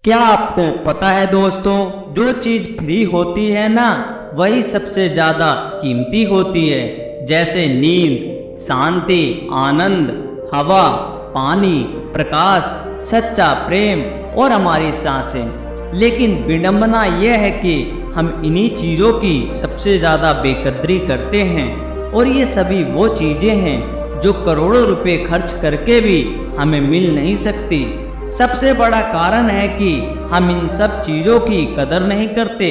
क्या आपको पता है दोस्तों, जो चीज फ्री होती है ना, वही सबसे ज्यादा कीमती होती है। जैसे नींद, शांति, आनंद, हवा, पानी, प्रकाश, सच्चा प्रेम और हमारी सांसें। लेकिन विडंबना यह है कि हम इन्हीं चीजों की सबसे ज्यादा बेकदरी करते हैं, और ये सभी वो चीजें हैं जो करोड़ों रुपए खर्च करके भी हमें मिल नहीं सकती। सबसे बड़ा कारण है कि हम इन सब चीजों की कदर नहीं करते।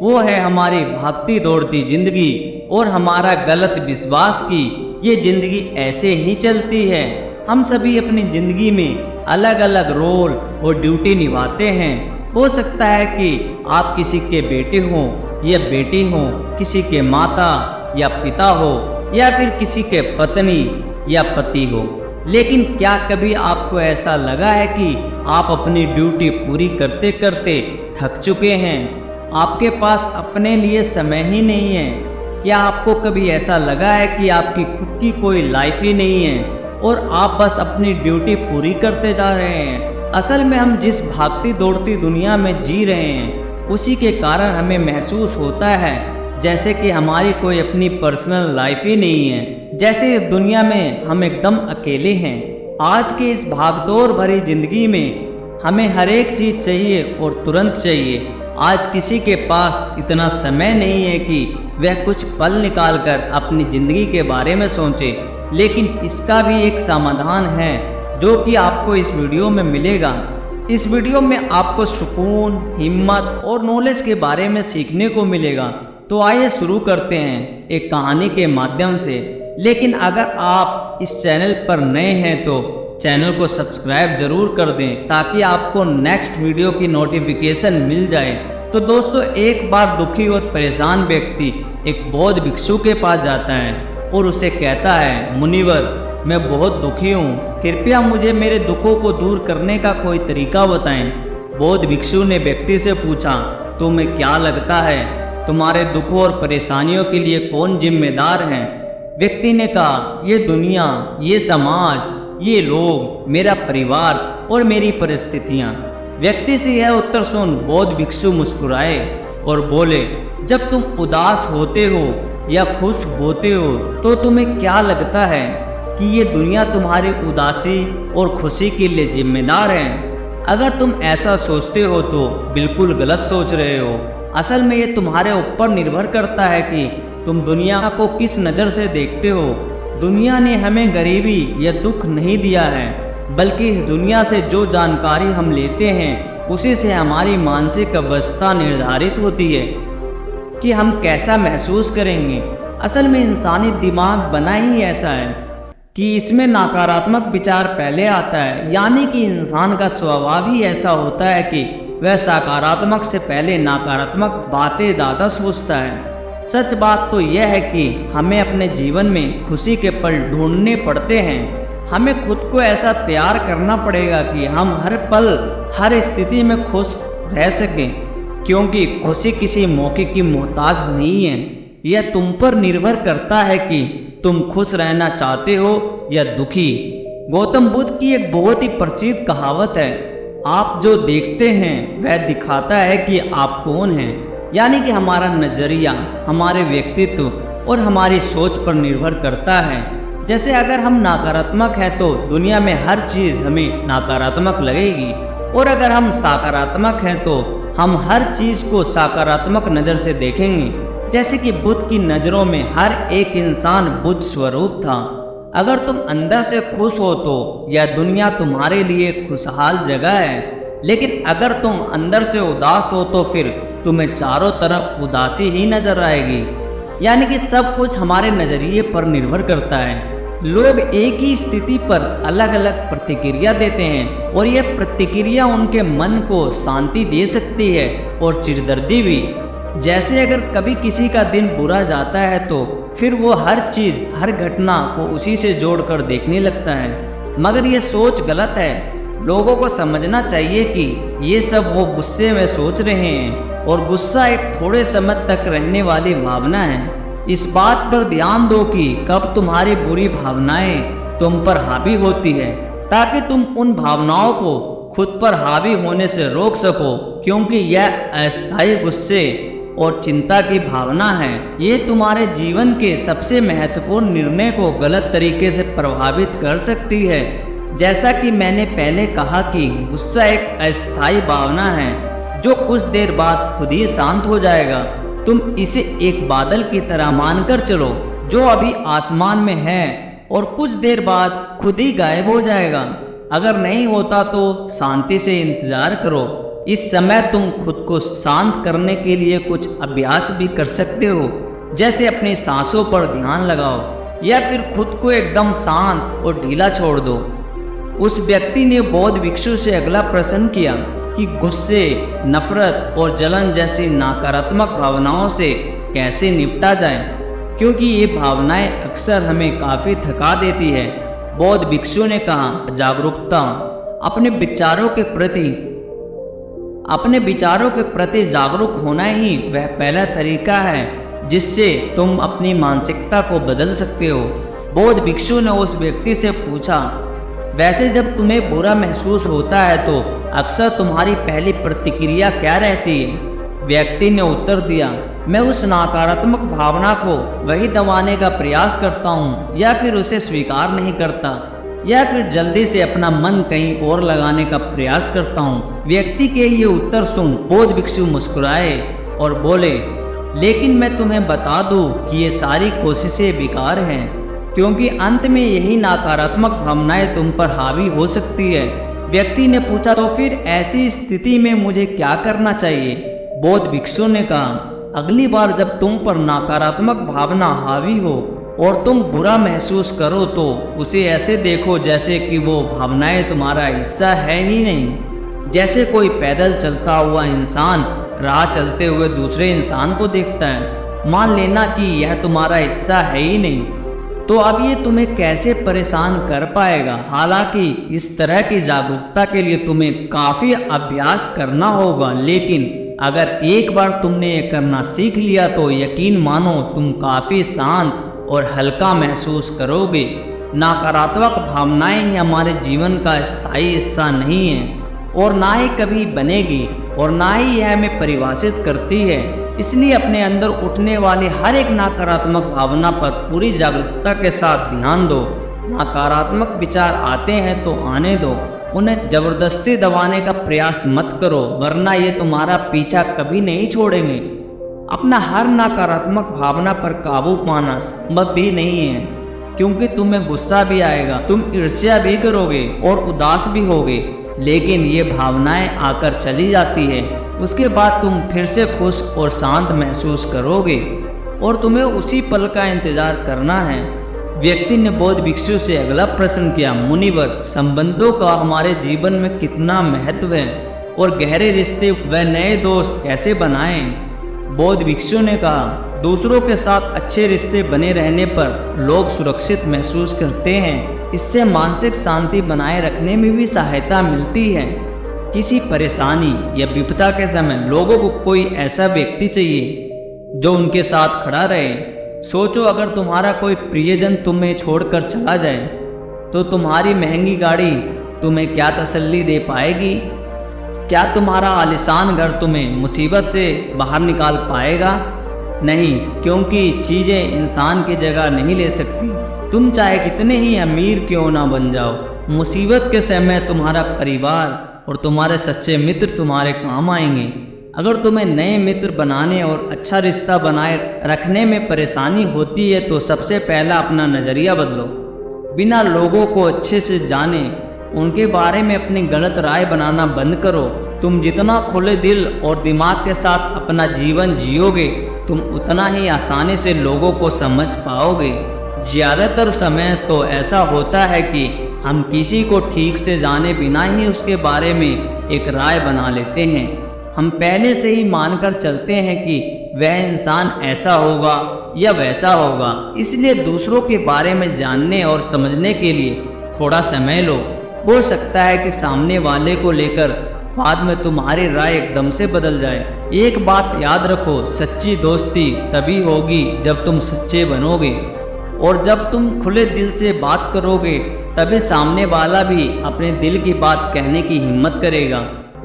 वो है हमारी भागती दौड़ती जिंदगी और हमारा गलत विश्वास कि ये जिंदगी ऐसे ही चलती है। हम सभी अपनी जिंदगी में अलग अलग रोल और ड्यूटी निभाते हैं। हो सकता है कि आप किसी के बेटे हो या बेटी हो, किसी के माता या पिता हो, या फिर किसी के पत्नी या पति हो। लेकिन क्या कभी आपको ऐसा लगा है कि आप अपनी ड्यूटी पूरी करते करते थक चुके हैं, आपके पास अपने लिए समय ही नहीं है? क्या आपको कभी ऐसा लगा है कि आपकी खुद की कोई लाइफ ही नहीं है और आप बस अपनी ड्यूटी पूरी करते जा रहे हैं? असल में हम जिस भागती दौड़ती दुनिया में जी रहे हैं, उसी के कारण हमें महसूस होता है जैसे कि हमारी कोई अपनी पर्सनल लाइफ ही नहीं है, जैसे इस दुनिया में हम एकदम अकेले हैं। आज के इस भागदौड़ भरी जिंदगी में हमें हर एक चीज चाहिए और तुरंत चाहिए। आज किसी के पास इतना समय नहीं है कि वह कुछ पल निकालकर अपनी जिंदगी के बारे में सोचे। लेकिन इसका भी एक समाधान है जो कि आपको इस वीडियो में मिलेगा। इस वीडियो में आपको सुकून, हिम्मत और नॉलेज के बारे में सीखने को मिलेगा। तो आइए शुरू करते हैं एक कहानी के माध्यम से। लेकिन अगर आप इस चैनल पर नए हैं तो चैनल को सब्सक्राइब जरूर कर दें, ताकि आपको नेक्स्ट वीडियो की नोटिफिकेशन मिल जाए। तो दोस्तों, एक बार दुखी और परेशान व्यक्ति एक बौद्ध भिक्षु के पास जाता है और उसे कहता है, मुनिवर, मैं बहुत दुखी हूँ, कृपया मुझे मेरे दुखों को दूर करने का कोई तरीका बताएं। बौद्ध भिक्षु ने व्यक्ति से पूछा, तुम्हें क्या लगता है, तुम्हारे दुखों और परेशानियों के लिए कौन जिम्मेदार है? व्यक्ति ने कहा, ये दुनिया, ये समाज, ये लोग, मेरा परिवार और मेरी परिस्थितियाँ। व्यक्ति से यह उत्तर सुन बौद्ध भिक्षु मुस्कुराए और बोले, जब तुम उदास होते हो या खुश होते हो तो तुम्हें क्या लगता है कि ये दुनिया तुम्हारी उदासी और खुशी के लिए जिम्मेदार है? अगर तुम ऐसा सोचते हो तो बिल्कुल गलत सोच रहे हो। असल में ये तुम्हारे ऊपर निर्भर करता है कि तुम दुनिया को किस नज़र से देखते हो। दुनिया ने हमें गरीबी या दुख नहीं दिया है, बल्कि इस दुनिया से जो जानकारी हम लेते हैं उसी से हमारी मानसिक अवस्था निर्धारित होती है कि हम कैसा महसूस करेंगे। असल में इंसानी दिमाग बना ही ऐसा है कि इसमें नकारात्मक विचार पहले आता है। यानी कि इंसान का स्वभाव ही ऐसा होता है कि वह सकारात्मक से पहले नकारात्मक बातें ज़्यादा सोचता है। सच बात तो यह है कि हमें अपने जीवन में खुशी के पल ढूंढने पड़ते हैं। हमें खुद को ऐसा तैयार करना पड़ेगा कि हम हर पल, हर स्थिति में खुश रह सकें, क्योंकि खुशी किसी मौके की मोहताज नहीं है। यह तुम पर निर्भर करता है कि तुम खुश रहना चाहते हो या दुखी। गौतम बुद्ध की एक बहुत ही प्रसिद्ध कहावत है, आप जो देखते हैं वह दिखाता है कि आप कौन हैं। यानी कि हमारा नजरिया हमारे व्यक्तित्व और हमारी सोच पर निर्भर करता है। जैसे अगर हम नकारात्मक हैं तो दुनिया में हर चीज़ हमें नकारात्मक लगेगी, और अगर हम सकारात्मक हैं तो हम हर चीज़ को सकारात्मक नज़र से देखेंगे। जैसे कि बुद्ध की नज़रों में हर एक इंसान बुद्ध स्वरूप था। अगर तुम अंदर से खुश हो तो यह दुनिया तुम्हारे लिए खुशहाल जगह है, लेकिन अगर तुम अंदर से उदास हो तो फिर तुम्हें चारों तरफ उदासी ही नजर आएगी। यानी कि सब कुछ हमारे नजरिए पर निर्भर करता है। लोग एक ही स्थिति पर अलग अलग प्रतिक्रिया देते हैं, और यह प्रतिक्रिया उनके मन को शांति दे सकती है और सिरदर्दी भी। जैसे अगर कभी किसी का दिन बुरा जाता है तो फिर वो हर चीज़, हर घटना को उसी से जोड़कर देखने लगता है। मगर ये सोच गलत है। लोगों को समझना चाहिए कि ये सब वो गुस्से में सोच रहे हैं, और गुस्सा एक थोड़े समय तक रहने वाली भावना है। इस बात पर ध्यान दो कि कब तुम्हारी बुरी भावनाएं तुम पर हावी होती है, ताकि तुम उन भावनाओं को खुद पर हावी होने से रोक सको, क्योंकि यह अस्थायी गुस्से और चिंता की भावना है। ये तुम्हारे जीवन के सबसे महत्वपूर्ण निर्णय को गलत तरीके से प्रभावित कर सकती है। जैसा कि मैंने पहले कहा कि गुस्सा एक अस्थायी भावना है जो कुछ देर बाद खुद ही शांत हो जाएगा। तुम इसे एक बादल की तरह मानकर चलो जो अभी आसमान में है और कुछ देर बाद खुद ही गायब हो जाएगा। अगर नहीं होता तो शांति से इंतजार करो। इस समय तुम खुद को शांत करने के लिए कुछ अभ्यास भी कर सकते हो, जैसे अपनी सांसों पर ध्यान लगाओ या फिर खुद को एकदम शांत और ढीला छोड़ दो। उस व्यक्ति ने बौद्ध भिक्षु से अगला प्रश्न किया कि गुस्से, नफरत और जलन जैसी नकारात्मक भावनाओं से कैसे निपटा जाए, क्योंकि ये भावनाएं अक्सर हमें काफ़ी थका देती है। बौद्ध भिक्षु ने कहा, जागरूकता, अपने विचारों के प्रति जागरूक होना ही वह पहला तरीका है जिससे तुम अपनी मानसिकता को बदल सकते हो। बौद्ध भिक्षु ने उस व्यक्ति से पूछा, वैसे जब तुम्हें बुरा महसूस होता है तो अक्सर तुम्हारी पहली प्रतिक्रिया क्या रहती है? व्यक्ति ने उत्तर दिया, मैं उस नकारात्मक भावना को वही दबाने का प्रयास करता हूँ, या फिर उसे स्वीकार नहीं करता, या फिर जल्दी से अपना मन कहीं और लगाने का प्रयास करता हूँ। व्यक्ति के ये उत्तर सुन बौद्ध भिक्षु मुस्कुराए और बोले, लेकिन मैं तुम्हें बता दूं कि ये सारी कोशिशें बेकार हैं, क्योंकि अंत में यही नकारात्मक भावनाएं तुम पर हावी हो सकती है। व्यक्ति ने पूछा, तो फिर ऐसी स्थिति में मुझे क्या करना चाहिए? बौद्ध भिक्षु ने कहा, अगली बार जब तुम पर नकारात्मक भावना हावी हो और तुम बुरा महसूस करो तो उसे ऐसे देखो जैसे कि वो भावनाएं तुम्हारा हिस्सा है ही नहीं। जैसे कोई पैदल चलता हुआ इंसान राह चलते हुए दूसरे इंसान को देखता है, मान लेना कि यह तुम्हारा हिस्सा है ही नहीं, तो अब ये तुम्हें कैसे परेशान कर पाएगा? हालांकि इस तरह की जागरूकता के लिए तुम्हें काफ़ी अभ्यास करना होगा, लेकिन अगर एक बार तुमने ये करना सीख लिया तो यकीन मानो तुम काफ़ी शांत और हल्का महसूस करोगे। नकारात्मक भावनाएं ही हमारे जीवन का स्थायी हिस्सा नहीं है और ना ही कभी बनेगी, और ना ही यह हमें परिभाषित करती है। इसलिए अपने अंदर उठने वाली हर एक नकारात्मक भावना पर पूरी जागरूकता के साथ ध्यान दो। नकारात्मक विचार आते हैं तो आने दो, उन्हें जबरदस्ती दबाने का प्रयास मत करो, वरना ये तुम्हारा पीछा कभी नहीं छोड़ेंगे। अपना हर नकारात्मक भावना पर काबू पाना संभव भी नहीं है, क्योंकि तुम्हें गुस्सा भी आएगा, तुम ईर्ष्या भी करोगे और उदास भी होगे, लेकिन ये भावनाएं आकर चली जाती है। उसके बाद तुम फिर से खुश और शांत महसूस करोगे और तुम्हें उसी पल का इंतजार करना है। व्यक्ति ने बौद्ध भिक्षु से अगला प्रश्न किया, मुनिवर, संबंधों का हमारे जीवन में कितना महत्व है और गहरे रिश्ते व नए दोस्त कैसे बनाएं? बौद्ध भिक्षु ने कहा, दूसरों के साथ अच्छे रिश्ते बने रहने पर लोग सुरक्षित महसूस करते हैं। इससे मानसिक शांति बनाए रखने में भी सहायता मिलती है। किसी परेशानी या विपदा के समय लोगों को कोई ऐसा व्यक्ति चाहिए जो उनके साथ खड़ा रहे। सोचो, अगर तुम्हारा कोई प्रियजन तुम्हें छोड़कर चला जाए तो तुम्हारी महंगी गाड़ी तुम्हें क्या तसल्ली दे पाएगी? क्या तुम्हारा आलीशान घर तुम्हें मुसीबत से बाहर निकाल पाएगा? नहीं, क्योंकि चीज़ें इंसान की जगह नहीं ले सकती। तुम चाहे कितने ही अमीर क्यों ना बन जाओ, मुसीबत के समय तुम्हारा परिवार और तुम्हारे सच्चे मित्र तुम्हारे काम आएंगे। अगर तुम्हें नए मित्र बनाने और अच्छा रिश्ता बनाए रखने में परेशानी होती है तो सबसे पहला अपना नज़रिया बदलो। बिना लोगों को अच्छे से जाने उनके बारे में अपनी गलत राय बनाना बंद करो। तुम जितना खुले दिल और दिमाग के साथ अपना जीवन जियोगे, तुम उतना ही आसानी से लोगों को समझ पाओगे। ज़्यादातर समय तो ऐसा होता है कि हम किसी को ठीक से जाने बिना ही उसके बारे में एक राय बना लेते हैं। हम पहले से ही मानकर चलते हैं कि वह इंसान ऐसा होगा या वैसा होगा। इसलिए दूसरों के बारे में जानने और समझने के लिए थोड़ा समय लो। हो सकता है कि सामने वाले को लेकर बाद में तुम्हारी राय एकदम से बदल जाए। एक बात याद रखो, सच्ची दोस्ती तभी होगी जब तुम सच्चे बनोगे, और जब तुम खुले दिल से बात करोगे तभी सामने वाला भी अपने दिल की बात कहने की हिम्मत करेगा।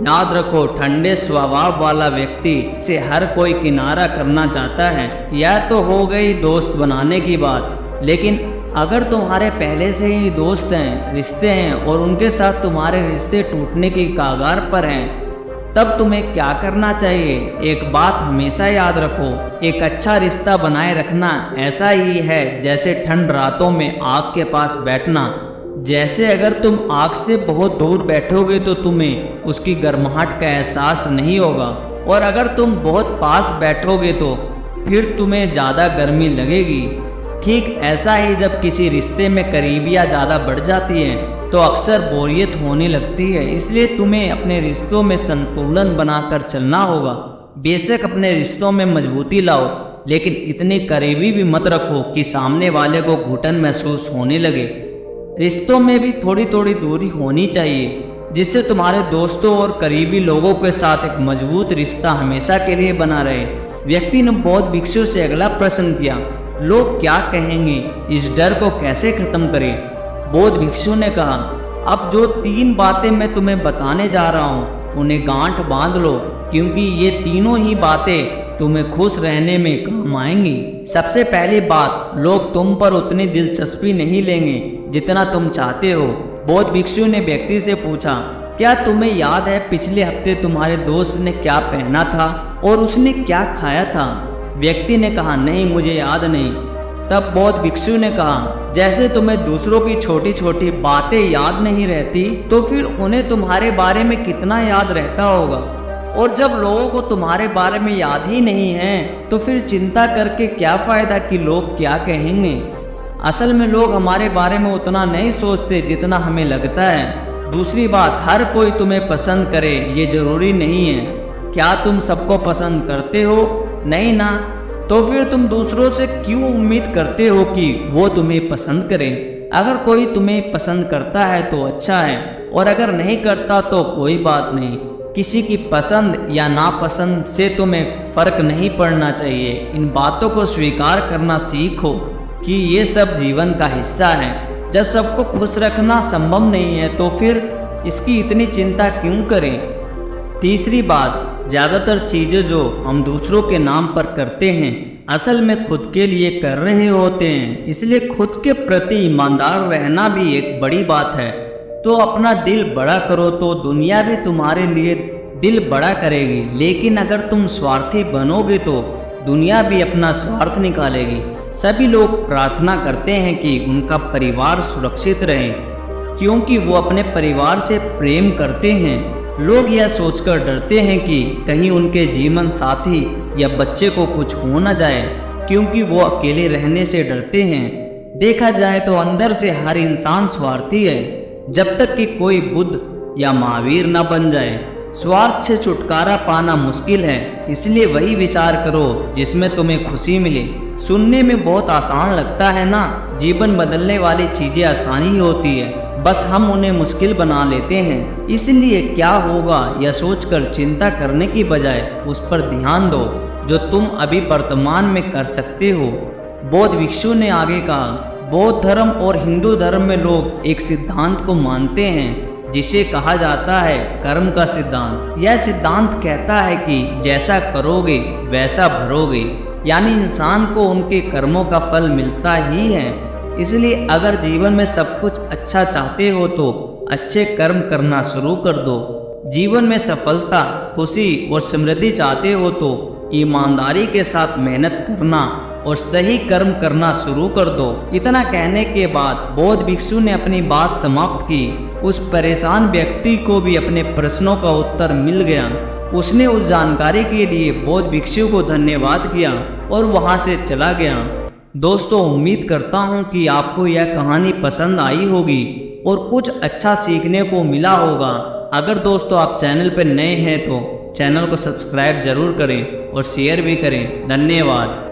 याद रखो, ठंडे स्वभाव वाला व्यक्ति से हर कोई किनारा करना चाहता है। यह तो हो गई दोस्त बनाने की बात, लेकिन अगर तुम्हारे पहले से ही दोस्त हैं, रिश्ते हैं और उनके साथ तुम्हारे रिश्ते टूटने की कगार पर हैं, तब तुम्हें क्या करना चाहिए? एक बात हमेशा याद रखो, एक अच्छा रिश्ता बनाए रखना ऐसा ही है जैसे ठंड रातों में आग के पास बैठना। जैसे अगर तुम आग से बहुत दूर बैठोगे तो तुम्हें उसकी गर्माहट का एहसास नहीं होगा, और अगर तुम बहुत पास बैठोगे तो फिर तुम्हें ज़्यादा गर्मी लगेगी। ठीक ऐसा ही जब किसी रिश्ते में करीबियाँ ज़्यादा बढ़ जाती है तो अक्सर बोरियत होने लगती है। इसलिए तुम्हें अपने रिश्तों में संतुलन बनाकर चलना होगा। बेशक अपने रिश्तों में मजबूती लाओ, लेकिन इतनी करीबी भी मत रखो कि सामने वाले को घुटन महसूस होने लगे। रिश्तों में भी थोड़ी थोड़ी दूरी होनी चाहिए, जिससे तुम्हारे दोस्तों और करीबी लोगों के साथ एक मजबूत रिश्ता हमेशा के लिए बना रहे। व्यक्ति ने बौद्ध भिक्षु से अगला प्रश्न किया, लोग क्या कहेंगे, इस डर को कैसे खत्म करें? बौद्ध भिक्षु ने कहा, अब जो 3 बातें मैं तुम्हें बताने जा रहा हूँ उन्हें गांठ बांध लो, क्योंकि ये तीनों ही बातें तुम्हें खुश रहने में काम आएंगी। सबसे पहली बात, लोग तुम पर उतनी दिलचस्पी नहीं लेंगे जितना तुम चाहते हो। बौद्ध भिक्षु ने व्यक्ति से पूछा, क्या तुम्हें याद है पिछले हफ्ते तुम्हारे दोस्त ने क्या पहना था और उसने क्या खाया था? व्यक्ति ने कहा, नहीं, मुझे याद नहीं। तब बौद्ध भिक्षु ने कहा, जैसे तुम्हें दूसरों की छोटी छोटी बातें याद नहीं रहती तो फिर उन्हें तुम्हारे बारे में कितना याद रहता होगा। और जब लोगों को तुम्हारे बारे में याद ही नहीं है तो फिर चिंता करके क्या फ़ायदा कि लोग क्या कहेंगे। असल में लोग हमारे बारे में उतना नहीं सोचते जितना हमें लगता है। दूसरी बात, हर कोई तुम्हें पसंद करे ये ज़रूरी नहीं है। क्या तुम सबको पसंद करते हो? नहीं ना, तो फिर तुम दूसरों से क्यों उम्मीद करते हो कि वो तुम्हें पसंद करें? अगर कोई तुम्हें पसंद करता है तो अच्छा है, और अगर नहीं करता तो कोई बात नहीं। किसी की पसंद या नापसंद से तुम्हें फर्क नहीं पड़ना चाहिए। इन बातों को स्वीकार करना सीखो कि ये सब जीवन का हिस्सा है। जब सबको खुश रखना संभव नहीं है तो फिर इसकी इतनी चिंता क्यों करें? तीसरी बात, ज़्यादातर चीज़ें जो हम दूसरों के नाम पर करते हैं असल में खुद के लिए कर रहे होते हैं। इसलिए खुद के प्रति ईमानदार रहना भी एक बड़ी बात है। तो अपना दिल बड़ा करो तो दुनिया भी तुम्हारे लिए दिल बड़ा करेगी, लेकिन अगर तुम स्वार्थी बनोगे तो दुनिया भी अपना स्वार्थ निकालेगी। सभी लोग प्रार्थना करते हैं कि उनका परिवार सुरक्षित रहे, क्योंकि वो अपने परिवार से प्रेम करते हैं। लोग यह सोचकर डरते हैं कि कहीं उनके जीवन साथी या बच्चे को कुछ हो न जाए, क्योंकि वो अकेले रहने से डरते हैं। देखा जाए तो अंदर से हर इंसान स्वार्थी है, जब तक कि कोई बुद्ध या महावीर न बन जाए। स्वार्थ से छुटकारा पाना मुश्किल है, इसलिए वही विचार करो जिसमें तुम्हें खुशी मिले। सुनने में बहुत आसान लगता है ना? जीवन बदलने वाली चीज़ें आसानी ही होती है, बस हम उन्हें मुश्किल बना लेते हैं। इसलिए क्या होगा यह सोचकर चिंता करने की बजाय उस पर ध्यान दो जो तुम अभी वर्तमान में कर सकते हो। बौद्ध भिक्षु ने आगे कहा, बौद्ध धर्म और हिंदू धर्म में लोग एक सिद्धांत को मानते हैं जिसे कहा जाता है कर्म का सिद्धांत। यह सिद्धांत कहता है कि जैसा करोगे वैसा भरोगे, यानी इंसान को उनके कर्मों का फल मिलता ही है। इसलिए अगर जीवन में सब कुछ अच्छा चाहते हो तो अच्छे कर्म करना शुरू कर दो। जीवन में सफलता, खुशी और समृद्धि चाहते हो तो ईमानदारी के साथ मेहनत करना और सही कर्म करना शुरू कर दो। इतना कहने के बाद बौद्ध भिक्षु ने अपनी बात समाप्त की। उस परेशान व्यक्ति को भी अपने प्रश्नों का उत्तर मिल गया। उसने उस जानकारी के लिए बौद्ध भिक्षु को धन्यवाद किया और वहां से चला गया। दोस्तों, उम्मीद करता हूं कि आपको यह कहानी पसंद आई होगी और कुछ अच्छा सीखने को मिला होगा। अगर दोस्तों आप चैनल पर नए हैं तो चैनल को सब्सक्राइब जरूर करें और शेयर भी करें। धन्यवाद।